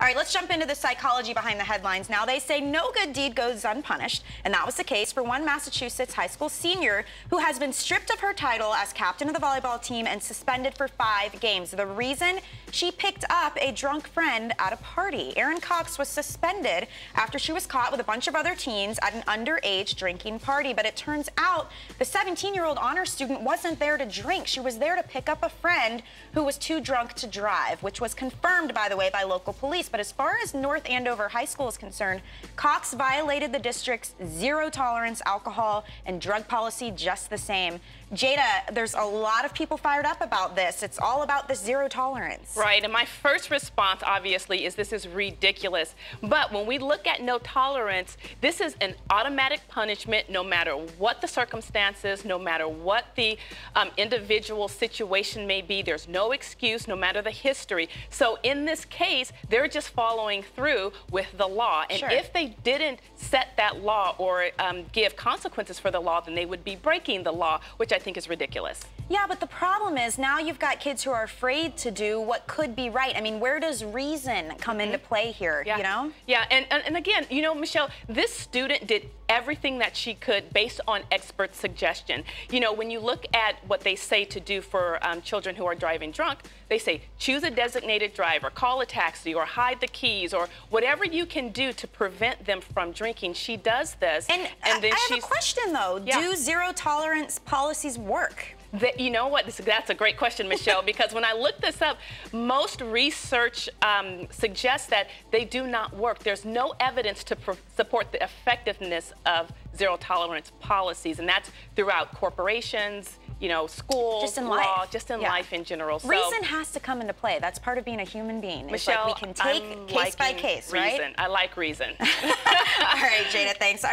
All right, let's jump into the psychology behind the headlines. Now, they say no good deed goes unpunished, and that was the case for one Massachusetts high school senior who has been stripped of her title as captain of the volleyball team and suspended for 5 games. The reason? She picked up a drunk friend at a party. Erin Cox was suspended after she was caught with a bunch of other teens at an underage drinking party. But it turns out the 17-year-old honor student wasn't there to drink. She was there to pick up a friend who was too drunk to drive, which was confirmed, by the way, by local police. But as far as North Andover High School is concerned, Cox violated the district's zero-tolerance alcohol and drug policy just the same. Jada, there's a lot of people fired up about this. It's all about this zero tolerance. Right, and my first response, obviously, is this is ridiculous. But when we look at no tolerance, this is an automatic punishment no matter what the circumstances, no matter what the individual situation may be. There's no excuse, no matter the history. So in this case, they're just following through with the law. And if they didn't set that law or give consequences for the law, then they would be breaking the law, which I think is ridiculous. Yeah, but the problem is now you've got kids who are afraid to do what could be right. I mean, where does reason come into play here, you know? Yeah, and again, you know, Michelle, this student did everything that she could based on expert suggestion. You know, when you look at what they say to do for children who are driving drunk, they say choose a designated driver, call a taxi, or hide the keys, or whatever you can do to prevent them from drinking. She does this. And then I have a question, though. Do zero-tolerance policies work? You know what? That's a great question, Michelle, because when I looked this up, most research suggests that they do not work. There's no evidence to support the effectiveness of zero-tolerance policies, and that's throughout corporations, you know, schools, just in law, life. just in life in general. So, reason has to come into play. That's part of being a human being. Michelle, it's like we can take case by case, reason. right? I like reason. All right, Jada, thanks.